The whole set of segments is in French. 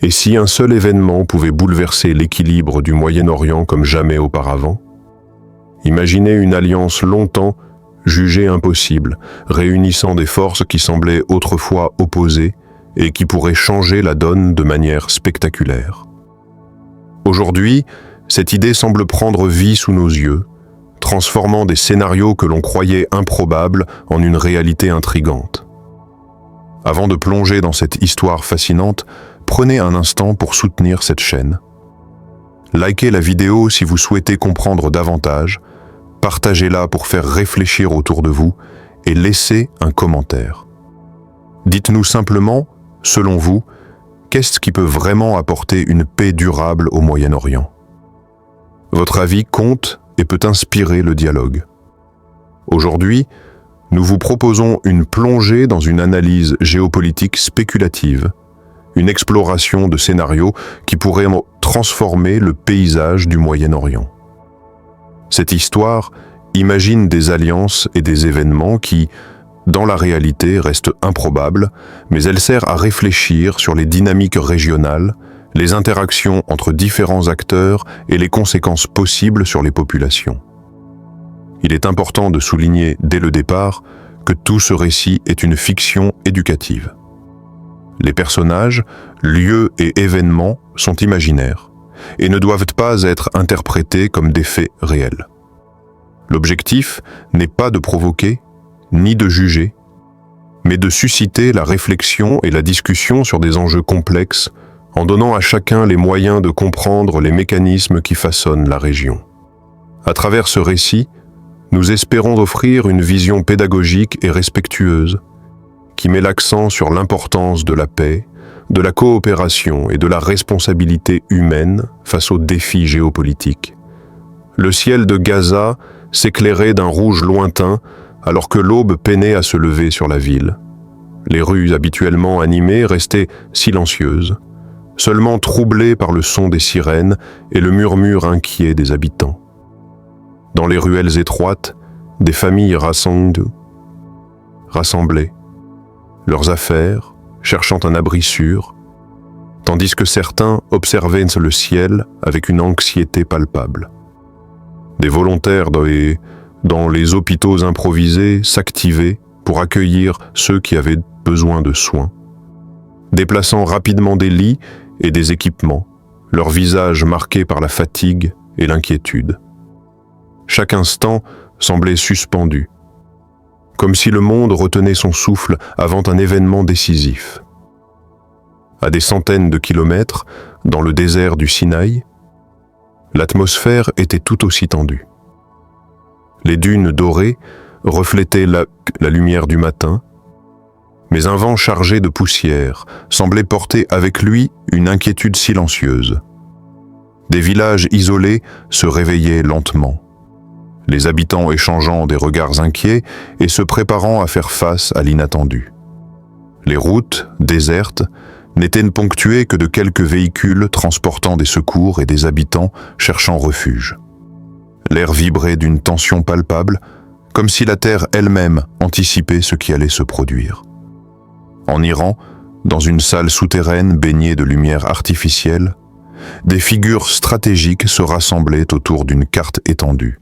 Et si un seul événement pouvait bouleverser l'équilibre du Moyen-Orient comme jamais auparavant? Imaginez une alliance longtemps jugée impossible, réunissant des forces qui semblaient autrefois opposées et qui pourraient changer la donne de manière spectaculaire. Aujourd'hui, cette idée semble prendre vie sous nos yeux, transformant des scénarios que l'on croyait improbables en une réalité intrigante. Avant de plonger dans cette histoire fascinante, prenez un instant pour soutenir cette chaîne. Likez la vidéo si vous souhaitez comprendre davantage, partagez-la pour faire réfléchir autour de vous et laissez un commentaire. Dites-nous simplement, selon vous, qu'est-ce qui peut vraiment apporter une paix durable au Moyen-Orient? Votre avis compte et peut inspirer le dialogue. Aujourd'hui, nous vous proposons une plongée dans une analyse géopolitique spéculative, une exploration de scénarios qui pourraient transformer le paysage du Moyen-Orient. Cette histoire imagine des alliances et des événements qui, dans la réalité, restent improbables, mais elle sert à réfléchir sur les dynamiques régionales, les interactions entre différents acteurs et les conséquences possibles sur les populations. Il est important de souligner dès le départ que tout ce récit est une fiction éducative. Les personnages, lieux et événements sont imaginaires et ne doivent pas être interprétés comme des faits réels. L'objectif n'est pas de provoquer, ni de juger, mais de susciter la réflexion et la discussion sur des enjeux complexes en donnant à chacun les moyens de comprendre les mécanismes qui façonnent la région. À travers ce récit, nous espérons offrir une vision pédagogique et respectueuse qui met l'accent sur l'importance de la paix, de la coopération et de la responsabilité humaine face aux défis géopolitiques. Le ciel de Gaza s'éclairait d'un rouge lointain alors que l'aube peinait à se lever sur la ville. Les rues habituellement animées restaient silencieuses, seulement troublées par le son des sirènes et le murmure inquiet des habitants. Dans les ruelles étroites, des familles rassemblées, leurs affaires, cherchant un abri sûr, tandis que certains observaient le ciel avec une anxiété palpable. Des volontaires dans les hôpitaux improvisés s'activaient pour accueillir ceux qui avaient besoin de soins, déplaçant rapidement des lits et des équipements, leurs visages marqués par la fatigue et l'inquiétude. Chaque instant semblait suspendu, comme si le monde retenait son souffle avant un événement décisif. À des centaines de kilomètres, dans le désert du Sinaï, l'atmosphère était tout aussi tendue. Les dunes dorées reflétaient la lumière du matin, mais un vent chargé de poussière semblait porter avec lui une inquiétude silencieuse. Des villages isolés se réveillaient lentement, les habitants échangeant des regards inquiets et se préparant à faire face à l'inattendu. Les routes, désertes, n'étaient ponctuées que de quelques véhicules transportant des secours et des habitants cherchant refuge. L'air vibrait d'une tension palpable, comme si la terre elle-même anticipait ce qui allait se produire. En Iran, dans une salle souterraine baignée de lumière artificielle, des figures stratégiques se rassemblaient autour d'une carte étendue.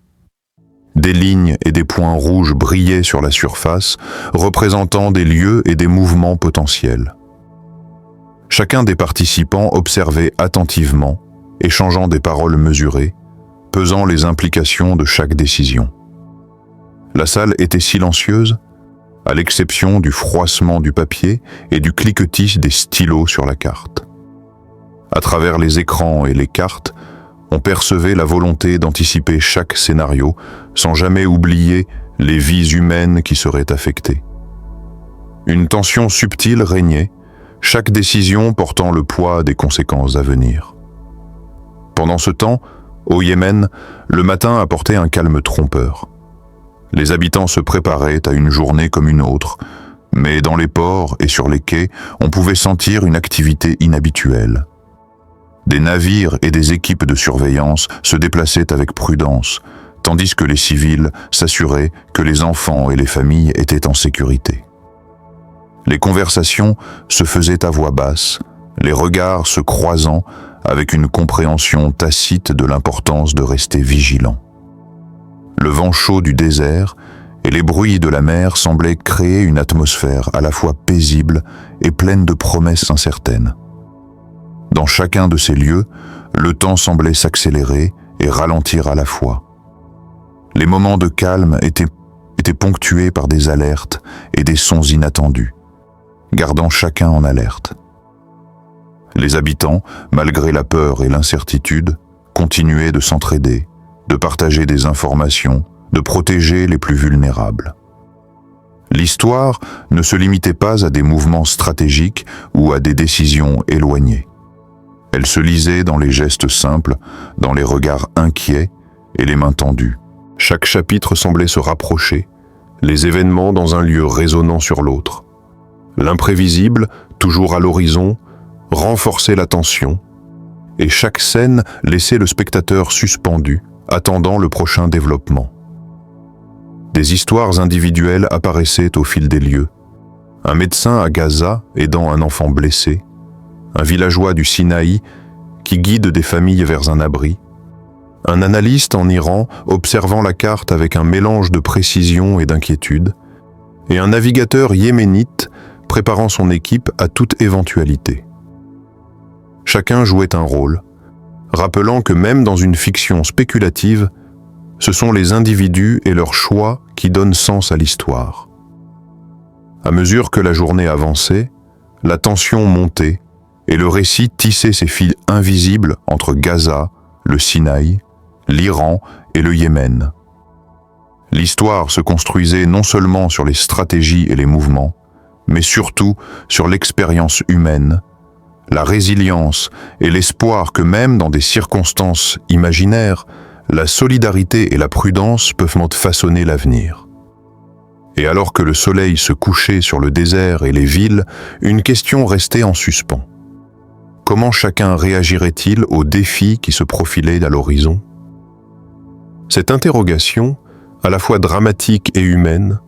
Des lignes et des points rouges brillaient sur la surface, représentant des lieux et des mouvements potentiels. Chacun des participants observait attentivement, échangeant des paroles mesurées, pesant les implications de chaque décision. La salle était silencieuse, à l'exception du froissement du papier et du cliquetis des stylos sur la carte. À travers les écrans et les cartes, on percevait la volonté d'anticiper chaque scénario sans jamais oublier les vies humaines qui seraient affectées. Une tension subtile régnait, chaque décision portant le poids des conséquences à venir. Pendant ce temps, au Yémen, le matin apportait un calme trompeur. Les habitants se préparaient à une journée comme une autre, mais dans les ports et sur les quais, on pouvait sentir une activité inhabituelle. Des navires et des équipes de surveillance se déplaçaient avec prudence, tandis que les civils s'assuraient que les enfants et les familles étaient en sécurité. Les conversations se faisaient à voix basse, les regards se croisant avec une compréhension tacite de l'importance de rester vigilant. Le vent chaud du désert et les bruits de la mer semblaient créer une atmosphère à la fois paisible et pleine de promesses incertaines. Dans chacun de ces lieux, le temps semblait s'accélérer et ralentir à la fois. Les moments de calme étaient ponctués par des alertes et des sons inattendus, gardant chacun en alerte. Les habitants, malgré la peur et l'incertitude, continuaient de s'entraider, de partager des informations, de protéger les plus vulnérables. L'histoire ne se limitait pas à des mouvements stratégiques ou à des décisions éloignées. Elle se lisait dans les gestes simples, dans les regards inquiets et les mains tendues. Chaque chapitre semblait se rapprocher, les événements dans un lieu résonnant sur l'autre. L'imprévisible, toujours à l'horizon, renforçait la tension, et chaque scène laissait le spectateur suspendu, attendant le prochain développement. Des histoires individuelles apparaissaient au fil des lieux. Un médecin à Gaza aidant un enfant blessé, un villageois du Sinaï qui guide des familles vers un abri, un analyste en Iran observant la carte avec un mélange de précision et d'inquiétude, et un navigateur yéménite préparant son équipe à toute éventualité. Chacun jouait un rôle, rappelant que même dans une fiction spéculative, ce sont les individus et leurs choix qui donnent sens à l'histoire. À mesure que la journée avançait, la tension montait et le récit tissait ses fils invisibles entre Gaza, le Sinaï, l'Iran et le Yémen. L'histoire se construisait non seulement sur les stratégies et les mouvements, mais surtout sur l'expérience humaine, la résilience et l'espoir que même dans des circonstances imaginaires, la solidarité et la prudence peuvent façonner l'avenir. Et alors que le soleil se couchait sur le désert et les villes, une question restait en suspens. Comment chacun réagirait-il aux défis qui se profilaient à l'horizon ? Cette interrogation, à la fois dramatique et humaine,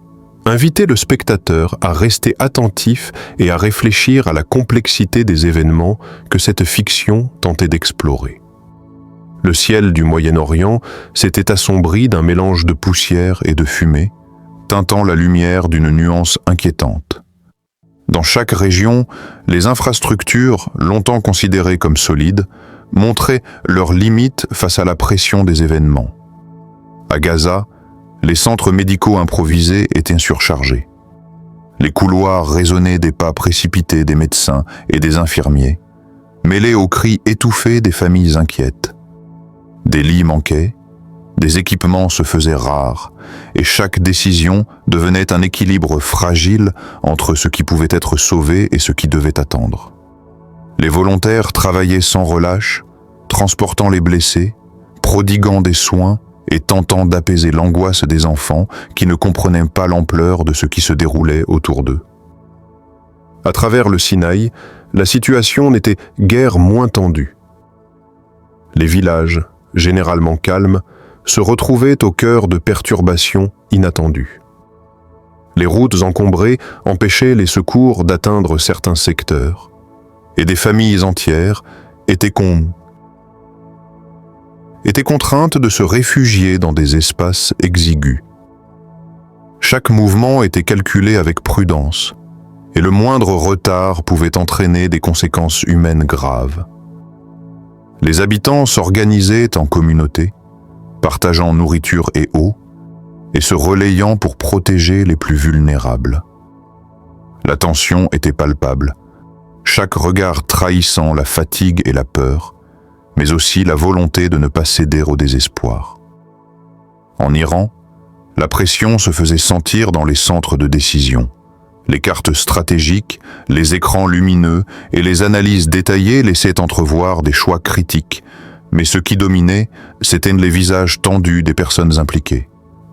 invitait le spectateur à rester attentif et à réfléchir à la complexité des événements que cette fiction tentait d'explorer. Le ciel du Moyen-Orient s'était assombri d'un mélange de poussière et de fumée, teintant la lumière d'une nuance inquiétante. Dans chaque région, les infrastructures, longtemps considérées comme solides, montraient leurs limites face à la pression des événements. À Gaza, les centres médicaux improvisés étaient surchargés. Les couloirs résonnaient des pas précipités des médecins et des infirmiers, mêlés aux cris étouffés des familles inquiètes. Des lits manquaient, des équipements se faisaient rares, et chaque décision devenait un équilibre fragile entre ce qui pouvait être sauvé et ce qui devait attendre. Les volontaires travaillaient sans relâche, transportant les blessés, prodiguant des soins et tentant d'apaiser l'angoisse des enfants qui ne comprenaient pas l'ampleur de ce qui se déroulait autour d'eux. À travers le Sinaï, la situation n'était guère moins tendue. Les villages, généralement calmes, se retrouvaient au cœur de perturbations inattendues. Les routes encombrées empêchaient les secours d'atteindre certains secteurs, et des familles entières étaient contraintes de se réfugier dans des espaces exigus. Chaque mouvement était calculé avec prudence, et le moindre retard pouvait entraîner des conséquences humaines graves. Les habitants s'organisaient en communautés, partageant nourriture et eau, et se relayant pour protéger les plus vulnérables. La tension était palpable, chaque regard trahissant la fatigue et la peur, mais aussi la volonté de ne pas céder au désespoir. En Iran, la pression se faisait sentir dans les centres de décision. Les cartes stratégiques, les écrans lumineux et les analyses détaillées laissaient entrevoir des choix critiques, mais ce qui dominait, c'étaient les visages tendus des personnes impliquées.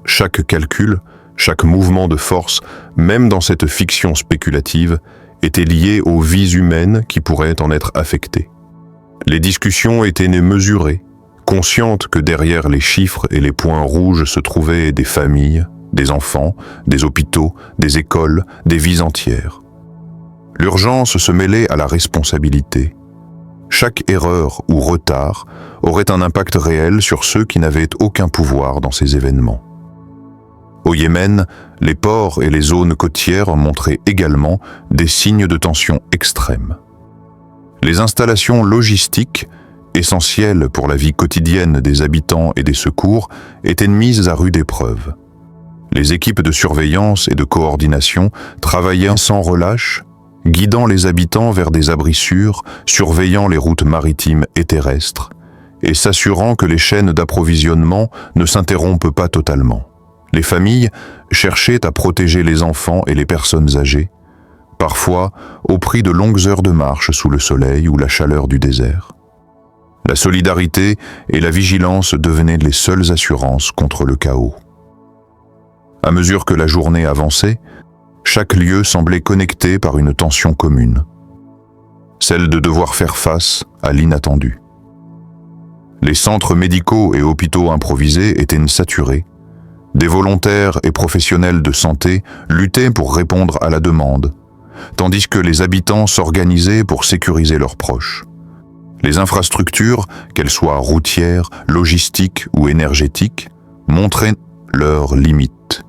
Chaque calcul, chaque mouvement de force, même dans cette fiction spéculative, était lié aux vies humaines qui pourraient en être affectées. Les discussions étaient mesurées, conscientes que derrière les chiffres et les points rouges se trouvaient des familles, des enfants, des hôpitaux, des écoles, des vies entières. L'urgence se mêlait à la responsabilité. Chaque erreur ou retard aurait un impact réel sur ceux qui n'avaient aucun pouvoir dans ces événements. Au Yémen, les ports et les zones côtières montraient également des signes de tension extrême. Les installations logistiques, essentielles pour la vie quotidienne des habitants et des secours, étaient mises à rude épreuve. Les équipes de surveillance et de coordination travaillaient sans relâche, guidant les habitants vers des abris sûrs, surveillant les routes maritimes et terrestres, et s'assurant que les chaînes d'approvisionnement ne s'interrompent pas totalement. Les familles cherchaient à protéger les enfants et les personnes âgées, parfois au prix de longues heures de marche sous le soleil ou la chaleur du désert. La solidarité et la vigilance devenaient les seules assurances contre le chaos. À mesure que la journée avançait, chaque lieu semblait connecté par une tension commune, celle de devoir faire face à l'inattendu. Les centres médicaux et hôpitaux improvisés étaient saturés. Des volontaires et professionnels de santé luttaient pour répondre à la demande, tandis que les habitants s'organisaient pour sécuriser leurs proches. Les infrastructures, qu'elles soient routières, logistiques ou énergétiques, montraient leurs limites.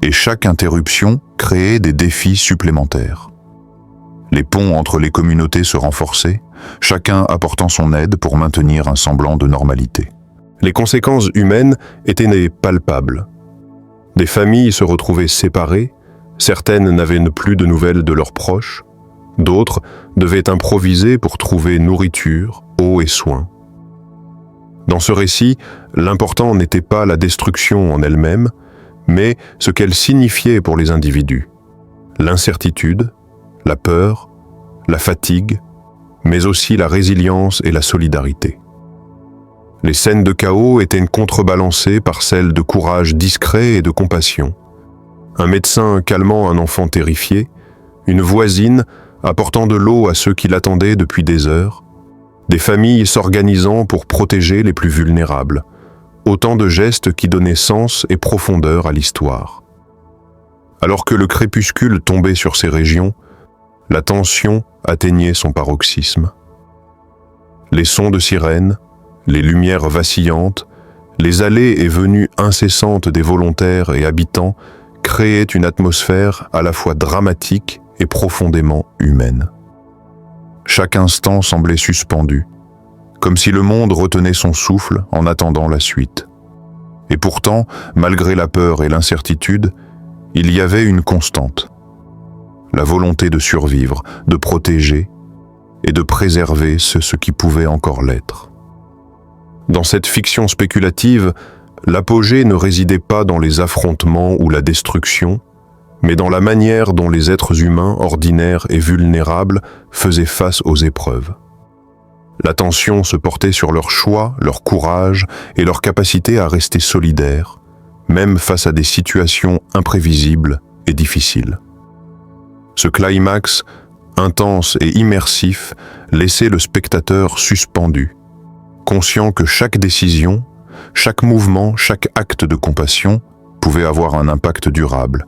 Et chaque interruption créait des défis supplémentaires. Les ponts entre les communautés se renforçaient, chacun apportant son aide pour maintenir un semblant de normalité. Les conséquences humaines étaient palpables. Des familles se retrouvaient séparées, certaines n'avaient plus de nouvelles de leurs proches, d'autres devaient improviser pour trouver nourriture, eau et soins. Dans ce récit, l'important n'était pas la destruction en elle-même, mais ce qu'elle signifiait pour les individus. L'incertitude, la peur, la fatigue, mais aussi la résilience et la solidarité. Les scènes de chaos étaient contrebalancées par celles de courage discret et de compassion. Un médecin calmant un enfant terrifié, une voisine apportant de l'eau à ceux qui l'attendaient depuis des heures, des familles s'organisant pour protéger les plus vulnérables, autant de gestes qui donnaient sens et profondeur à l'histoire. Alors que le crépuscule tombait sur ces régions, la tension atteignait son paroxysme. Les sons de sirènes, les lumières vacillantes, les allées et venues incessantes des volontaires et habitants créaient une atmosphère à la fois dramatique et profondément humaine. Chaque instant semblait suspendu, comme si le monde retenait son souffle en attendant la suite. Et pourtant, malgré la peur et l'incertitude, il y avait une constante. La volonté de survivre, de protéger et de préserver ce qui pouvait encore l'être. Dans cette fiction spéculative, l'apogée ne résidait pas dans les affrontements ou la destruction, mais dans la manière dont les êtres humains ordinaires et vulnérables faisaient face aux épreuves. L'attention se portait sur leur choix, leur courage et leur capacité à rester solidaires, même face à des situations imprévisibles et difficiles. Ce climax, intense et immersif, laissait le spectateur suspendu, conscient que chaque décision, chaque mouvement, chaque acte de compassion pouvait avoir un impact durable,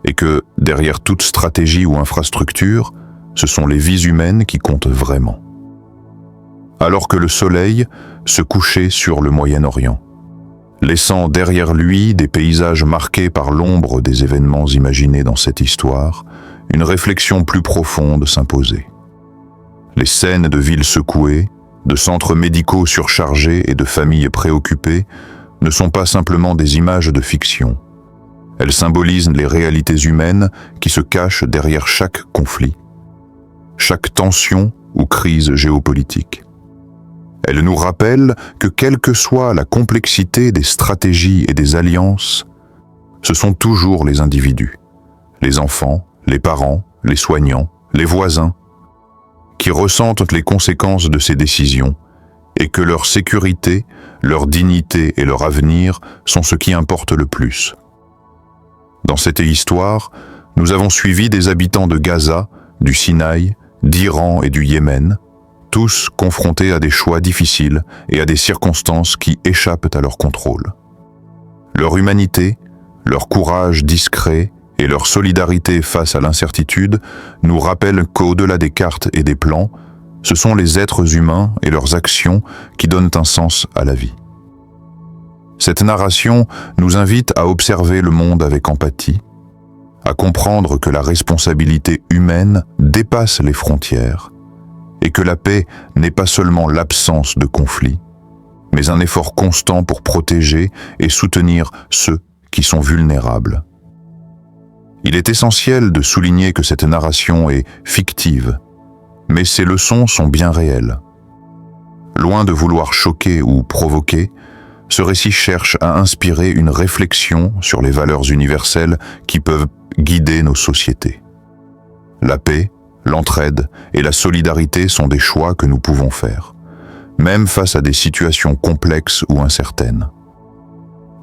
et que, derrière toute stratégie ou infrastructure, ce sont les vies humaines qui comptent vraiment. Alors que le soleil se couchait sur le Moyen-Orient, laissant derrière lui des paysages marqués par l'ombre des événements imaginés dans cette histoire, une réflexion plus profonde s'imposait. Les scènes de villes secouées, de centres médicaux surchargés et de familles préoccupées ne sont pas simplement des images de fiction. Elles symbolisent les réalités humaines qui se cachent derrière chaque conflit, chaque tension ou crise géopolitique. Elles nous rappellent que quelle que soit la complexité des stratégies et des alliances, ce sont toujours les individus, les enfants, les parents, les soignants, les voisins, qui ressentent les conséquences de ces décisions et que leur sécurité, leur dignité et leur avenir sont ce qui importe le plus. Dans cette histoire, nous avons suivi des habitants de Gaza, du Sinaï, d'Iran et du Yémen, tous confrontés à des choix difficiles et à des circonstances qui échappent à leur contrôle. Leur humanité, leur courage discret et leur solidarité face à l'incertitude nous rappellent qu'au-delà des cartes et des plans, ce sont les êtres humains et leurs actions qui donnent un sens à la vie. Cette narration nous invite à observer le monde avec empathie, à comprendre que la responsabilité humaine dépasse les frontières et que la paix n'est pas seulement l'absence de conflit, mais un effort constant pour protéger et soutenir ceux qui sont vulnérables. Il est essentiel de souligner que cette narration est fictive, mais ses leçons sont bien réelles. Loin de vouloir choquer ou provoquer, ce récit cherche à inspirer une réflexion sur les valeurs universelles qui peuvent guider nos sociétés. La paix, l'entraide et la solidarité sont des choix que nous pouvons faire, même face à des situations complexes ou incertaines.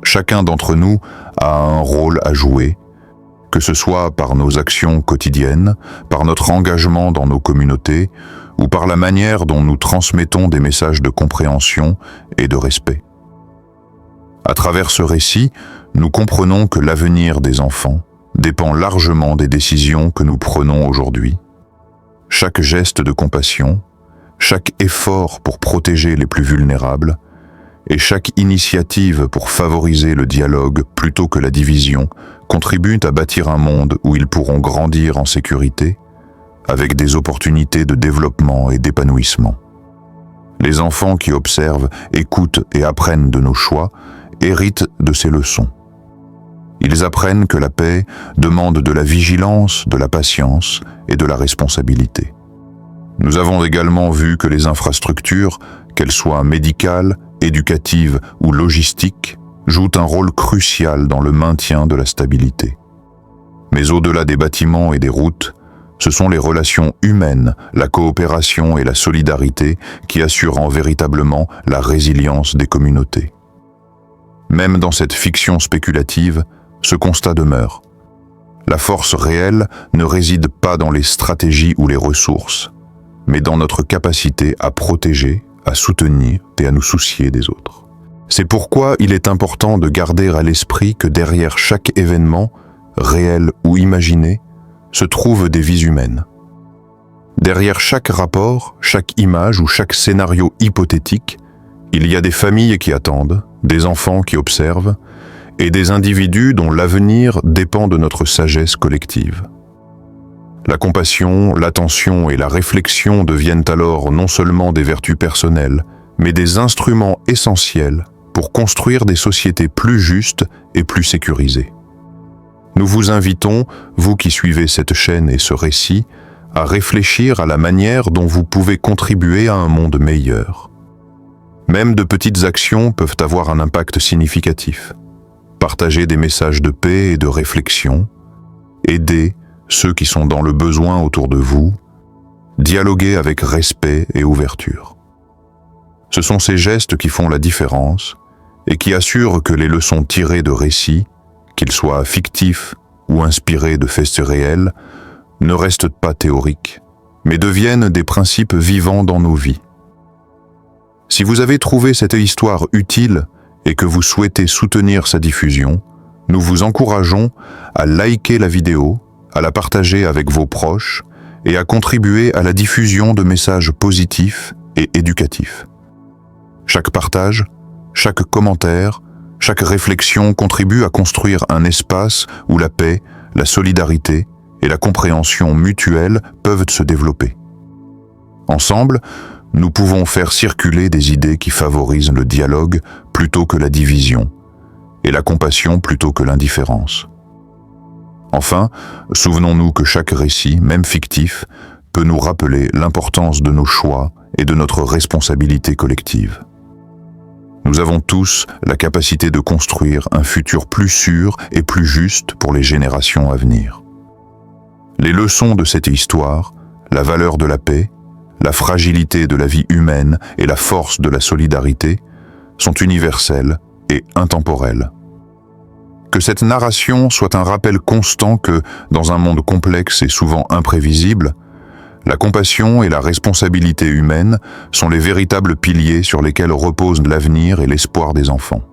Chacun d'entre nous a un rôle à jouer, que ce soit par nos actions quotidiennes, par notre engagement dans nos communautés ou par la manière dont nous transmettons des messages de compréhension et de respect. À travers ce récit, nous comprenons que l'avenir des enfants dépend largement des décisions que nous prenons aujourd'hui. Chaque geste de compassion, chaque effort pour protéger les plus vulnérables et chaque initiative pour favoriser le dialogue plutôt que la division contribuent à bâtir un monde où ils pourront grandir en sécurité, avec des opportunités de développement et d'épanouissement. Les enfants qui observent, écoutent et apprennent de nos choix héritent de ces leçons. Ils apprennent que la paix demande de la vigilance, de la patience et de la responsabilité. Nous avons également vu que les infrastructures, qu'elles soient médicales, éducatives ou logistiques, jouent un rôle crucial dans le maintien de la stabilité. Mais au-delà des bâtiments et des routes, ce sont les relations humaines, la coopération et la solidarité qui assurent véritablement la résilience des communautés. Même dans cette fiction spéculative, ce constat demeure. La force réelle ne réside pas dans les stratégies ou les ressources, mais dans notre capacité à protéger, à soutenir et à nous soucier des autres. C'est pourquoi il est important de garder à l'esprit que derrière chaque événement, réel ou imaginé, se trouvent des vies humaines. Derrière chaque rapport, chaque image ou chaque scénario hypothétique, il y a des familles qui attendent, des enfants qui observent, et des individus dont l'avenir dépend de notre sagesse collective. La compassion, l'attention et la réflexion deviennent alors non seulement des vertus personnelles, mais des instruments essentiels pour construire des sociétés plus justes et plus sécurisées. Nous vous invitons, vous qui suivez cette chaîne et ce récit, à réfléchir à la manière dont vous pouvez contribuer à un monde meilleur. Même de petites actions peuvent avoir un impact significatif. Partager des messages de paix et de réflexion, aider ceux qui sont dans le besoin autour de vous, dialoguer avec respect et ouverture. Ce sont ces gestes qui font la différence et qui assurent que les leçons tirées de récits, qu'ils soient fictifs ou inspirés de faits réels, ne restent pas théoriques, mais deviennent des principes vivants dans nos vies. Si vous avez trouvé cette histoire utile et que vous souhaitez soutenir sa diffusion, nous vous encourageons à liker la vidéo, à la partager avec vos proches et à contribuer à la diffusion de messages positifs et éducatifs. Chaque partage, chaque commentaire, chaque réflexion contribue à construire un espace où la paix, la solidarité et la compréhension mutuelle peuvent se développer. Ensemble, nous pouvons faire circuler des idées qui favorisent le dialogue plutôt que la division, et la compassion plutôt que l'indifférence. Enfin, souvenons-nous que chaque récit, même fictif, peut nous rappeler l'importance de nos choix et de notre responsabilité collective. Nous avons tous la capacité de construire un futur plus sûr et plus juste pour les générations à venir. Les leçons de cette histoire, la valeur de la paix, la fragilité de la vie humaine et la force de la solidarité sont universelles et intemporelles. Que cette narration soit un rappel constant que, dans un monde complexe et souvent imprévisible, la compassion et la responsabilité humaine sont les véritables piliers sur lesquels reposent l'avenir et l'espoir des enfants.